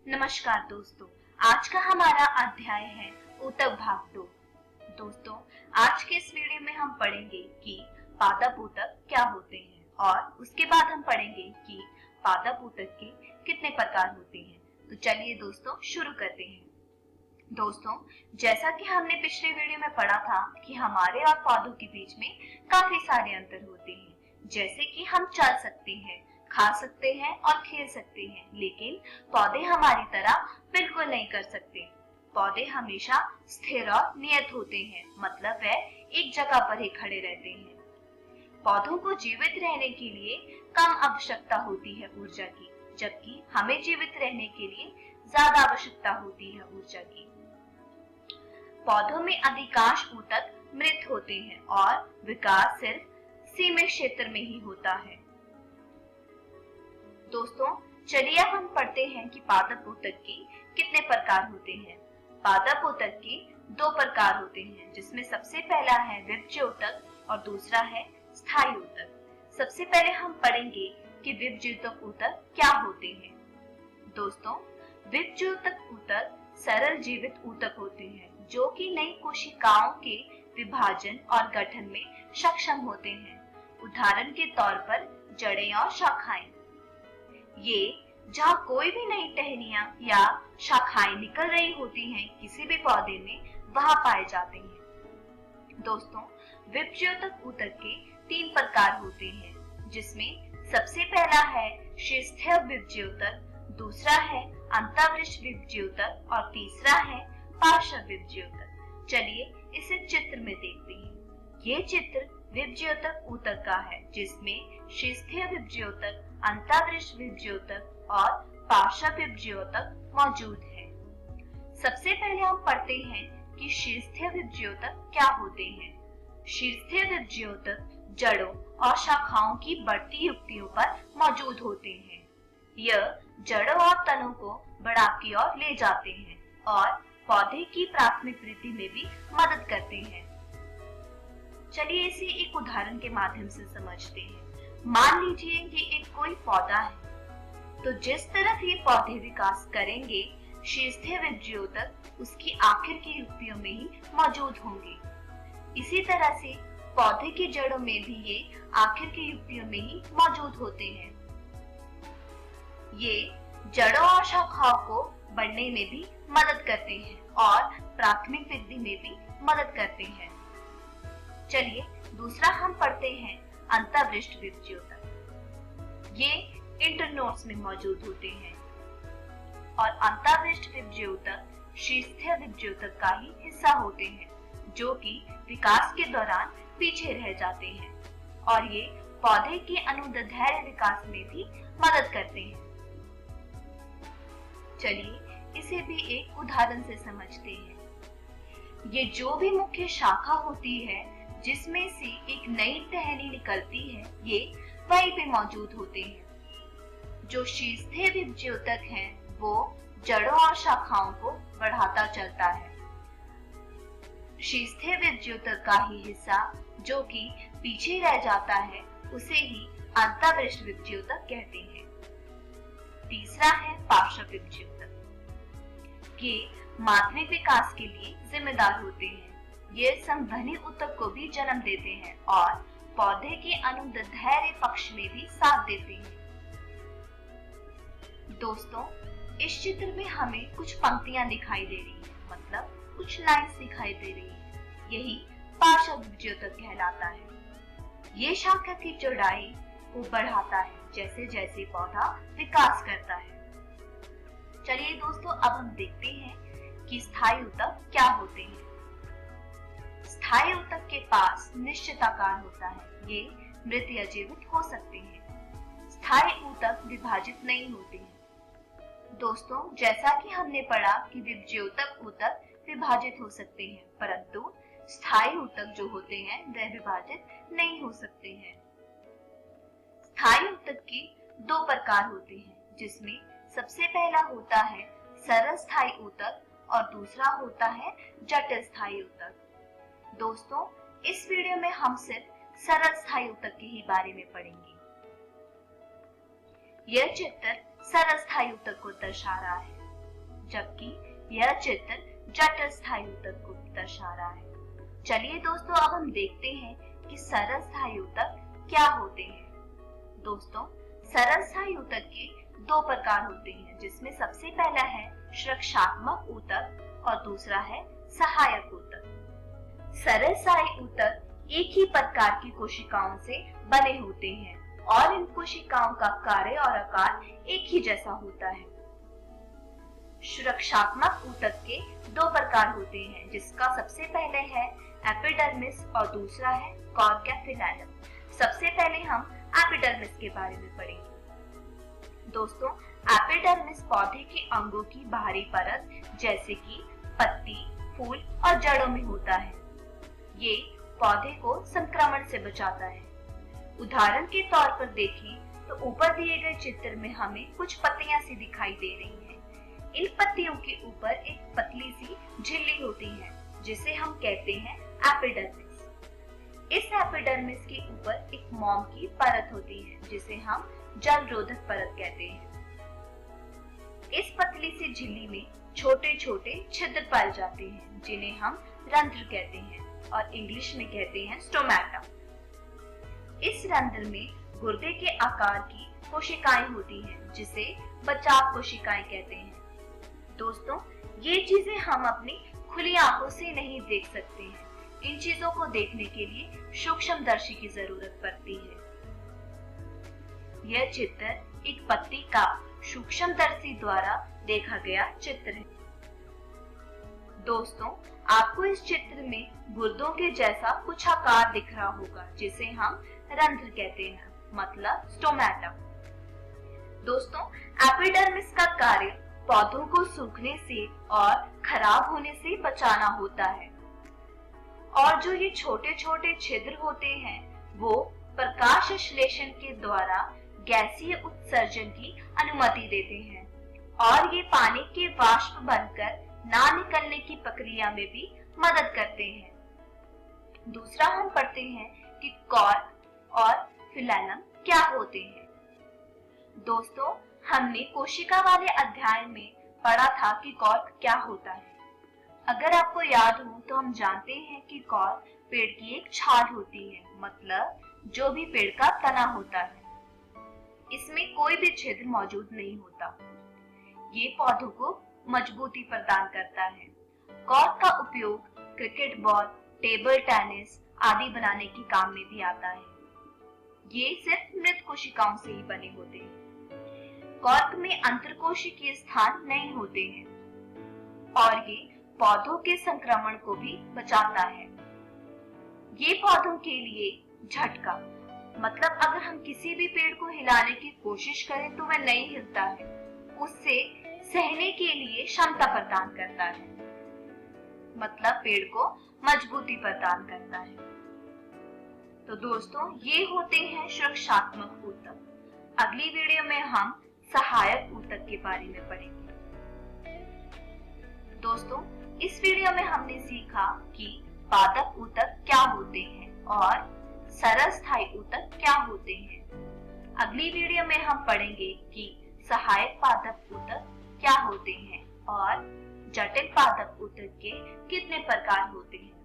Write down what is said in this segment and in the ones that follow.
नमस्कार दोस्तों, आज का हमारा अध्याय है ऊतक भाग 2। दोस्तों, आज के इस वीडियो में हम पढ़ेंगे कि पादप ऊतक क्या होते हैं और उसके बाद हम पढ़ेंगे कि पादप ऊतक के कितने प्रकार होते हैं। तो चलिए दोस्तों शुरू करते हैं। दोस्तों, जैसा कि हमने पिछले वीडियो में पढ़ा था कि हमारे और पौधों के बीच में काफी सारे अंतर होते हैं, जैसे कि हम चल सकते हैं, खा सकते हैं और खेल सकते हैं, लेकिन पौधे हमारी तरह बिल्कुल नहीं कर सकते। पौधे हमेशा स्थिर और नियत होते हैं, मतलब वह एक जगह पर ही खड़े रहते हैं। पौधों को जीवित रहने के लिए कम आवश्यकता होती है ऊर्जा की, जबकि हमें जीवित रहने के लिए ज्यादा आवश्यकता होती है ऊर्जा की। पौधों में अधिकांश ऊतक मृत होते हैं और विकास सिर्फ सीमित क्षेत्र में ही होता है। दोस्तों, चलिए अब हम पढ़ते हैं कि पादप ऊतक के कितने प्रकार होते हैं। पादप ऊतक के दो प्रकार होते हैं, जिसमें सबसे पहला है विभज्य ऊतक और दूसरा है स्थायी ऊतक। सबसे पहले हम पढ़ेंगे कि विभज्य ऊतक क्या होते हैं। दोस्तों, विभज्य ऊतक सरल जीवित ऊतक होते हैं जो कि नई कोशिकाओं के विभाजन और गठन में सक्षम होते हैं। उदाहरण के तौर पर जड़ें और शाखाएं। ये जहाँ कोई भी नई टहनियां या शाखाएं निकल रही होती हैं किसी भी पौधे में, वहां पाए जाते हैं। दोस्तों, विभज्य ऊतक के तीन प्रकार होते हैं, जिसमें सबसे पहला है शीर्षस्थैय विभज्य ऊतक, दूसरा है अंतःवृष्ट विभज्य ऊतक और तीसरा है पार्श्व विभज्य ऊतक। चलिए इसे चित्र में देखते हैं। ये चित्र विभज्य ऊतक का है, जिसमें शीर्षस्थैय विभज्य ऊतक, अंतःवृष्ट विभज्य ऊतक और पार्श्व विभज्य ऊतक मौजूद है। सबसे पहले हम पढ़ते हैं कि शीर्षस्थैय विभज्य ऊतक क्या होते हैं। शीर्षस्थैय विभज्य ऊतक जड़ों और शाखाओं की बढ़ती युक्तियों पर मौजूद होते हैं। यह जड़ों और तनों को बढ़ाव की ओर ले जाते हैं और पौधे की प्राथमिक वृद्धि में भी मदद करते हैं। चलिए इसे एक उदाहरण के माध्यम से समझते हैं। मान लीजिए ये एक कोई पौधा है, तो जिस तरफ ये पौधे विकास करेंगे, शीर्षस्थैय विभज्य ऊतक उसकी आखिर की युक्तियों में ही मौजूद होंगे। इसी तरह से पौधे की जड़ों में भी ये आखिर की युक्तियों में ही मौजूद होते हैं। ये जड़ों और शाखाओं को बढ़ने में भी मदद करते हैं और प्राथमिक वृद्धि में भी मदद करते हैं। चलिए दूसरा हम पढ़ते हैं अंतःवृष्ट विभज्य ऊतक। ये इंटरनोड्स में मौजूद होते हैं और अंतःवृष्ट विभज्य ऊतक शीर्षस्थैय विभज्य ऊतक का ही हिस्सा होते हैं, जो कि विकास के दौरान पीछे रह जाते हैं और ये पौधे के अनुदैर्ध्य विकास में भी मदद करते हैं। चलिए इसे भी एक उदाहरण से समझते हैं। ये जो भी मुख्य शाखा होती है जिसमें से एक नई टहनी निकलती है, ये वहीं पे मौजूद होते हैं। जो शीर्षस्थैय विभज्य ऊतक है वो जड़ों और शाखाओं को बढ़ाता चलता है। शीर्षस्थैय विभज्य ऊतक का ही हिस्सा जो कि पीछे रह जाता है, उसे ही अंतःवृष्ट विभज्य ऊतक कहते हैं। तीसरा है पार्श्व विभज्य ऊतक। ये माध्यमिक विकास के लिए जिम्मेदार होते हैं। ये संवहनी ऊतक को भी जन्म देते हैं और पौधे के अनुदैर्ध्य पक्ष में भी साथ देते हैं। दोस्तों, इस चित्र में हमें कुछ पंक्तियां दिखाई दे रही हैं, मतलब कुछ लाइंस दिखाई दे रही है। यही पार्श्व विभज्य ऊतक कहलाता है। ये शाखा की चौड़ाई को बढ़ाता है जैसे जैसे पौधा विकास करता है। चलिए दोस्तों, अब हम देखते हैं कि स्थायी ऊतक क्या होते हैं। स्थायी ऊतक के पास निश्चित आकार होता है। ये मृत या जीवित हो सकते हैं। स्थायी ऊतक विभाजित नहीं होते हैं। दोस्तों, जैसा कि हमने पढ़ा कि विभज्य ऊतक विभाजित हो सकते हैं, परंतु स्थायी ऊतक जो होते हैं वह विभाजित नहीं हो सकते हैं। स्थायी ऊतक के दो प्रकार होते हैं, जिसमें सबसे पहला होता है सरल स्थायी ऊतक और दूसरा होता है जटिल स्थायी ऊतक। दोस्तों, इस वीडियो में हम सिर्फ सरल स्थायी ऊतक के ही बारे में पढ़ेंगे। यह चित्र सरल स्थायी ऊतक को दर्शा रहा है। जबकि यह चित्र जटिल स्थायी ऊतक को दर्शा रहा है। चलिए दोस्तों, अब हम देखते हैं कि सरल स्थायी ऊतक क्या होते हैं। दोस्तों, सरल स्थायी ऊतक के दो प्रकार होते हैं, जिसमें सबसे पहला है सुरक्षात्मक ऊतक और दूसरा है सहायक ऊतक। सरल स्थायी ऊतक एक ही प्रकार की कोशिकाओं से बने होते हैं और इन कोशिकाओं का कार्य और आकार एक ही जैसा होता है। सुरक्षात्मक ऊतक के दो प्रकार होते हैं, जिसका सबसे पहले है एपिडर्मिस और दूसरा है कॉर्क या फिलाइलम। सबसे पहले हम एपिडर्मिस के बारे में पढ़ेंगे। दोस्तों, एपिडर्मिस पौधे के अंगों की बाहरी परत जैसे कि पत्ती, फूल और जड़ों में होता है। ये पौधे को संक्रमण से बचाता है। उदाहरण के तौर पर देखें तो ऊपर दिए गए चित्र में हमें कुछ पत्तियां सी दिखाई दे रही हैं। इन पत्तियों के ऊपर एक पतली सी झिल्ली होती है, जिसे हम कहते हैं एपिडर्मिस। इस एपिडर्मिस के ऊपर एक मोम की परत होती है, जिसे हम जल रोधक परत कहते हैं। इस पतली सी झिल्ली में छोटे छोटे छिद्र पाए जाते हैं, जिन्हें हम रंध्र कहते हैं और इंग्लिश में कहते हैं स्टोमेटा। इस रंध्र में गुर्दे के आकार की कोशिकाएं होती हैं, जिसे बचाव कोशिकाएं कहते हैं। दोस्तों, ये चीजें हम अपनी खुली आंखों से नहीं देख सकते हैं। इन चीजों को देखने के लिए सूक्ष्मदर्शी की जरूरत पड़ती है। यह चित्र एक पत्ती का सूक्ष्मदर्शी द्वारा देखा गया चित्र है। दोस्तों, आपको इस चित्र में गुर्दों के जैसा कुछ आकार दिख रहा होगा, जिसे हम रंध्र कहते हैं, मतलब स्टोमेटा। दोस्तों, एपिडर्मिस का कार्य पौधों को सूखने से और खराब होने से बचाना होता है, और जो ये छोटे छोटे छिद्र होते हैं वो प्रकाश संश्लेषण के द्वारा गैसीय उत्सर्जन की अनुमति देते हैं और ये पानी के वाष्प बनकर ना निकलने की प्रक्रिया में भी मदद करते हैं। दूसरा हम पढ़ते हैं कि कॉर्क और फिलाइलम क्या होते हैं। दोस्तों, हमने कोशिका वाले अध्याय में पढ़ा था कि कॉर्क क्या होता है। अगर आपको याद हो तो हम जानते हैं कि कॉर्क पेड़ की एक छाल होती है, मतलब जो भी पेड़ का तना होता है। इसमें कोई भी छिद्र मौजूद नहीं होता। ये पौधों को मजबूती प्रदान करता है। कॉर्क का उपयोग क्रिकेट बॉल, टेबल टेनिस आदि बनाने के काम में भी आता है। ये सिर्फ मृत कोशिकाओं से ही बने होते हैं। कॉर्क में अंतरकोशिकीय स्थान नहीं होते हैं और ये पौधों के संक्रमण को भी बचाता है। ये पौधों के लिए झटका, मतलब अगर हम किसी भी पेड़ को हिलाने की कोशिश करें तो वह नहीं हिलता है, उससे सहने के लिए क्षमता प्रदान करता है, मतलब पेड़ को मजबूती प्रदान करता है। तो दोस्तों, ये होते हैं सुरक्षात्मक ऊतक। अगली वीडियो में हम सहायक ऊतक के बारे में पढ़ेंगे। दोस्तों, इस वीडियो में हमने सीखा कि पादप ऊतक क्या होते हैं और सरल स्थायी ऊतक क्या होते हैं। अगली वीडियो में हम पढ़ेंगे कि सहायक पादप ऊतक क्या होते हैं और जटिल पादप ऊतक के कितने प्रकार होते हैं।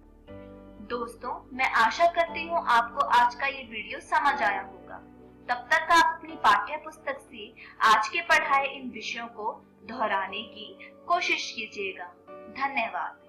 दोस्तों, मैं आशा करती हूँ आपको आज का ये वीडियो समझ आया होगा। तब तक आप अपनी पाठ्य पुस्तक से आज के पढ़ाए इन विषयों को दोहराने की कोशिश कीजिएगा। धन्यवाद।